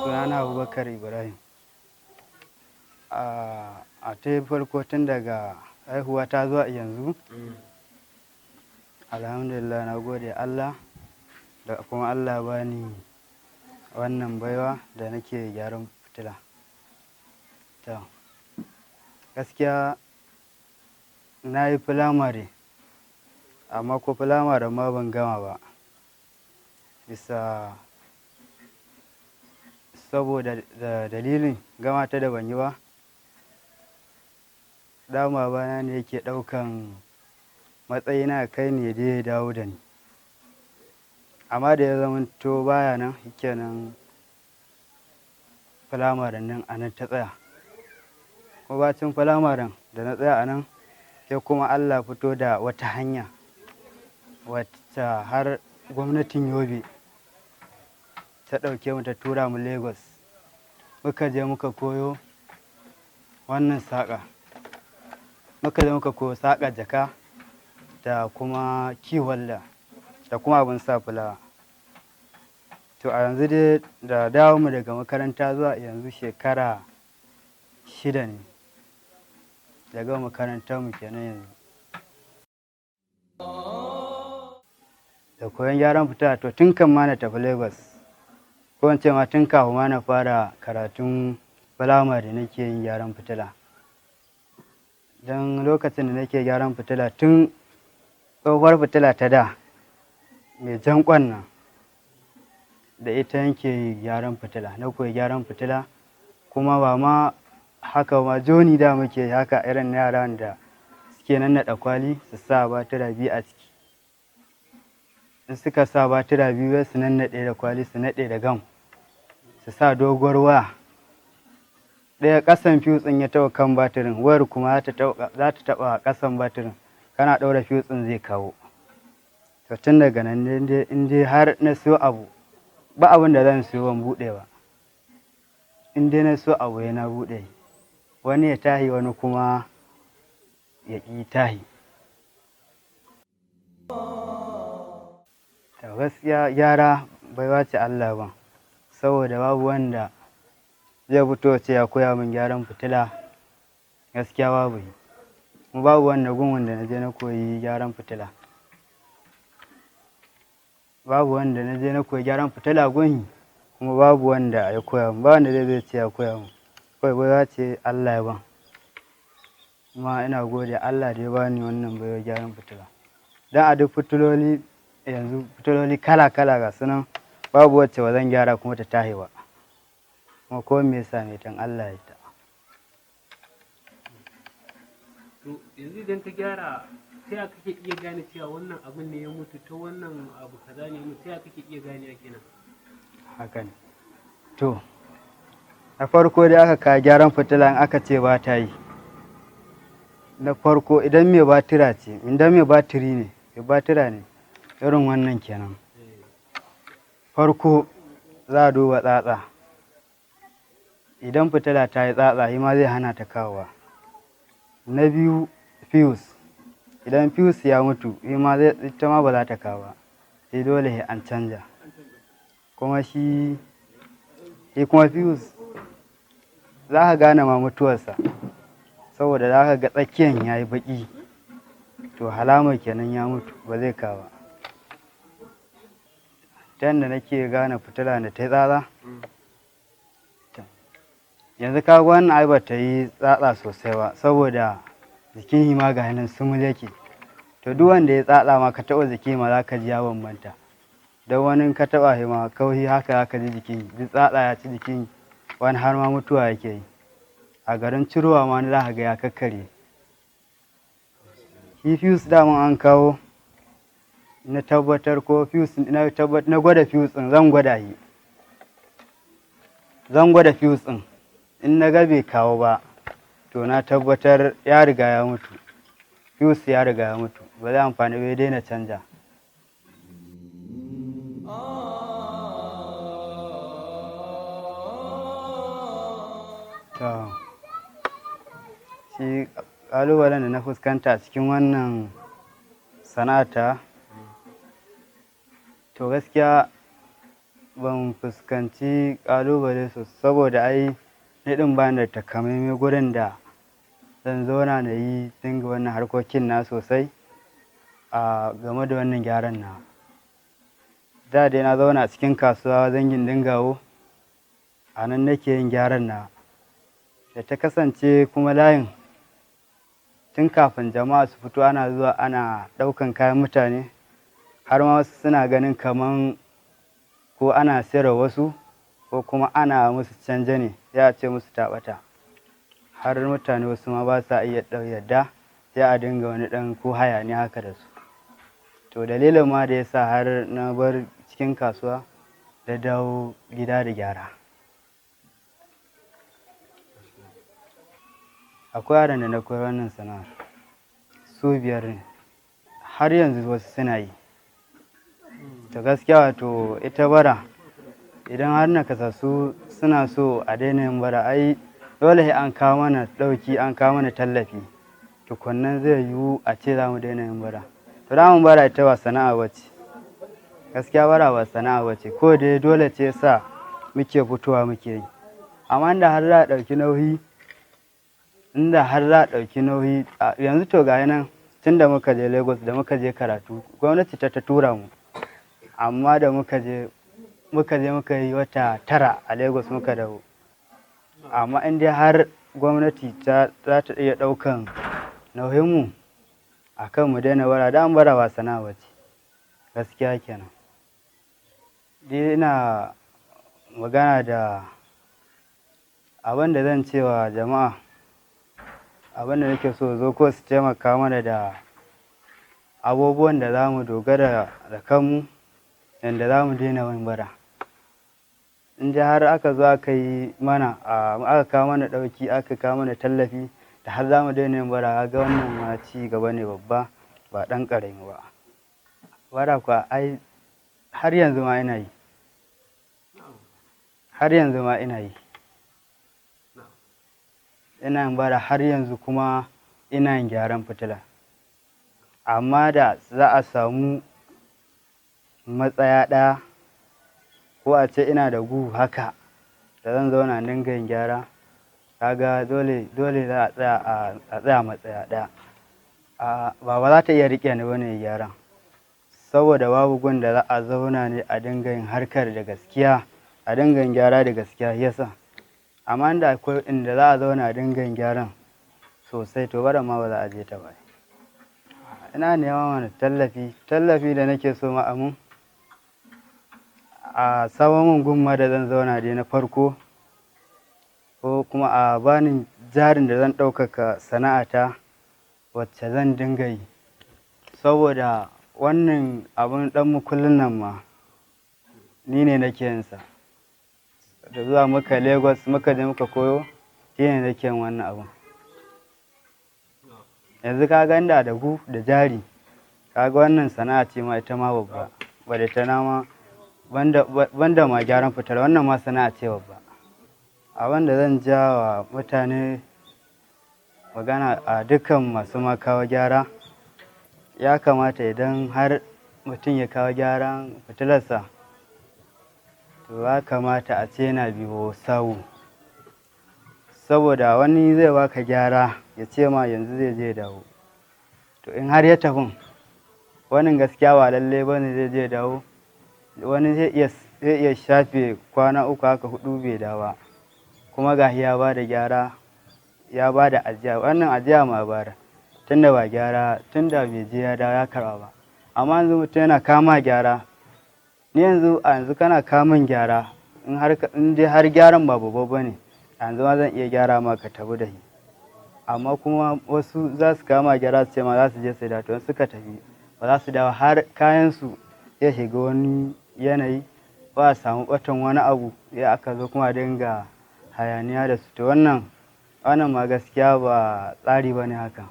Sunana Abubakar Ibrahim. A ta farko tun daga haihuwa ta zuwa yanzu, alhamdulillah na gode Allah da kuma Allah bani wannan baiwa da nake gyaran fitila. Gaskiya na yi filamare, amma ko filamare ma ban gama ba. Saboda dalilin gama ta da ban yi ba, dama bana ne yake ɗaukan matsayina kai ne da ya dawo da ni. Amma da ya zamanto baya nan, shikenan filamaren nan a nan ta tsaya. Kuma bacin filamaren da na tsaya a nan, sai kuma Allah fito da wata hanya wacce har gwamnatin Yobe ta ɗauke mu ta tura mu Lagos. Muka je muka koyo wannan saƙa. Muka je muka koyo saƙa jaka da kuma kiwon da kuma abin sa fulawa. To a yanzu dai da dawo mu daga makaranta zuwa yanzu shekara 6 ne daga makarantar mu kenan yanzu. Da koyon gyaran fitila to tun kan ma na tafi Lagos, ko in ce ma tun kafin ma na fara karatun firamare nake yin gyaran fitila. Don lokacin da nake gyaran fitila tun tsohuwar fitila ta da mai jan ƙwan nan, da ita yanke gyaran fitila. Na koyi gyaran fitila kuma ba ma haka ma joni da muke haka irin yaran da suke nannaɗa kwali su sa batira biyu a ciki. In suka sa batira biyu su nannaɗe da kwali su naɗe da gam, su sa doguwar waya. Ɗaya ƙasan fuse ɗin ya taɓa kan batirin, wayar kuma za ta taɓa ƙasan batirin, kana ɗaura fuse ɗin zai kawo. To tun daga nan in dai har na siyo abu, ba abin da zan siyo ban buɗe ba. In dai na siyo abu yana buɗe, wani ya tahi wani kuma ya ƙi tahi. To gaskiya gyara baiwa ce Allah ban, saboda babu wanda zai fito ce ya koya min gyaran fitila, gaskiya babu yi. Kuma babu wanda gun wanda na je na koyi gyaran fitila. Babu wanda na je na koyi gyaran fitila gun, kuma babu wanda ya koya min, ba wanda zai ce ya koya min. Kawai baiwa ce Allah ya ban. Kuma ina gode Allah da ya bani wannan baiwar gyaran fitila. Don a duk fitiloli yanzu, fitiloli kala-kala ga su nan, babu wacce ba zan gyara kuma ta tahi ba. Kuma ko me yasa ne don Allah ya ta. To yanzu idan ka gyara, sai aka kake iya gane cewa wannan abin ne ya mutu, to wannan abu kaza ne ya mutu, sai aka kake iya gane a kenan. Haka ne. To, na farko dai aka kawo gyaran fitila in aka ce ba ta yi. Na farko idan mai batira ce, idan mai batiri ne, mai batira ne, irin wannan kenan. Farko za a duba tsatsa. Idan fitila ta yi tsatsa, shi ma zai hana ta kawowa. Na biyu fuse. Idan fuse ya mutu, ita ma ba za ta kawo ba. Sai dole an canja. Kuma shi kuma fuse za ka gane ma mutuwarsa, saboda za ka ga tsakiyan ya yi baƙi. To halamar kenan ya mutu, ba zai kawo ba. Ta yanda nake gane fitila da ta yi tsatsa, yanzu ka ga wannan ai ba ta yi tsatsa sosai ba, saboda jikin shi ma ga yanan sumul yake. To duk wanda ya tsatsa ma ka taɓa jiki ma za ka ji ya bambanta. Don wani ka taɓa shi ma kaushi haka za ka ji jikin, duk tsatsa ya ci jikin, wani har ma mutuwa yake yi. A garin cirowa ma za ka ga ya kakkarye. Shi fuse daman an kawo, na tabbatar ko fuse, na gwada fuse ɗin, zan gwada shi. Zan gwada fuse ɗin, in na ga bai kawo ba, to na tabbatar ya riga ya mutu. Fuse ya riga ya mutu, ba zai amfani ba, ya daina canja. Shi ƙalubalen da na fuskanta cikin wannan sana'ata, to gaskiya ban fuskanci ƙalubale sosai saboda ai ni ɗin ba da takamaimai gurin da zan zauna na yi dinga wannan harkokin na sosai a game da wannan gyaran na. Da dai na zauna a cikin kasuwa zangin dingawo, a nan nake yin gyaran na. Da ta kasance kuma layin tun kafin jama'a su fito ana zuwa ana ɗaukan kayan mutane, har ma wasu suna ganin kaman ko ana sayarwa wasu ko kuma ana musu canje ne, ya ce musu ta ɓata. Har mutane wasu ma ba sa iya yadda, sai a dinga wani ɗan ko hayaniya haka da su. To dalilin ma da ya sa har na bar cikin kasuwa da dawo gida da gyara. Akwai yaran da na koyi wannan sana'ar, su 5 ne, har yanzu wasu suna yi. To gaskiya wato ita bara, idan har nakasassu suna so a daina yin bara, ai dole sai an kawo mana ɗauki, an kawo mana tallafi, tukunnan zai yiwu a ce za mu daina yin bara. To daman bara ita ba sana'a ba ce, gaskiya bara ba sana'a ba ce, ko dai dole ce sa muke fitowa muke yi. Amma inda har za a ɗauki nauyi, yanzu to ga nan tun da muka je Lagos da muka je karatu, gwamnati ta tura mu, amma da muka je muka yi wata 9 a Lagos muka dawo. Amma in dai har gwamnati za ta iya ɗaukan nauyinmu a kan mu daina bara, da an bara ba sana'a ba ce, gaskiya kenan. Dai ina magana da abin da zan ce wa jama'a, abin da nake so zo ko su taimaka mana da abubuwan da za mu dogara da kanmu, yadda za mu daina yin bara. In dai har aka zo aka yi mana aka kawo mana ɗauki, aka kawo mana tallafi da har za mu daina yin bara, ga wannan ma ci gaba ne babba, ba ɗan ƙarami ba. Bara kuwa ai har yanzu ma ina yi, har yanzu ma ina yi. Ina yin bara har yanzu kuma ina yin gyaran fitila. Amma da za a samu matsaya ɗaya ko a ce ina da gu haka da zan zauna dinga yin gyara, kaga dole za a tsaya matsaya ɗaya. Ba za ta iya riƙe ni bane gyaran, saboda babu gun da za a zauna ne a dinga yin harkar da gaskiya, a dinga yin gyara da gaskiya yasa. Amma inda akwai inda za a zauna a dinga yin gyaran sosai, to bara ma ba za a je ta ba. Ina neman mana tallafi da nake so ma amun a samo min gumma da zan zauna dai na farko, ko kuma a bani jarin da zan ɗaukaka sana'ata wacce zan dinga yi. Saboda wannan abun ɗan mukullin nan ma ni ne nake yinsa. Da zuwa muka Lagos muka je muka koyo, shi ne nake yin wannan abun. Yanzu ka ga inda da gu da jari, ka ga wannan sana'a ce ma ita ma babba, wadda ta nama banda ma gyaran fitila, wannan ma sana'a ce babba. Abin da zan ja wa mutane magana a dukkan masu ma kawo gyara, ya kamata idan har mutum ya kawo gyaran fitilarsa, to ya kamata a ce yana biyo sawu. Saboda wani zai baka gyara ya ce ma yanzu zai je dawo, to in har ya tafi, wani gaskiya ba lalle bane zai je dawo, wani zai iya shafe kwana 3 haka 4 bai dawo, kuma ga ya ba da gyara, ya ba da ajiya, wannan ajiya ma bara, tunda ba gyara, tunda bai je ya dawo ya karɓa ba. Amma yanzu mutum yana kama gyara, ni yanzu kana kamun gyara, in dai har gyaran ba babba bane, yanzu ma zan iya gyara ma ka tafi da shi. Amma kuma wasu za su kama gyara su ce ma za su je su dawo, to suka tafi ba za su dawo, har kayansu ya shiga wani yanayi, ba a samu ɓatan wani abu, ya aka zo kuma dinga hayaniya da su. To wannan ma gaskiya ba tsari bane haka.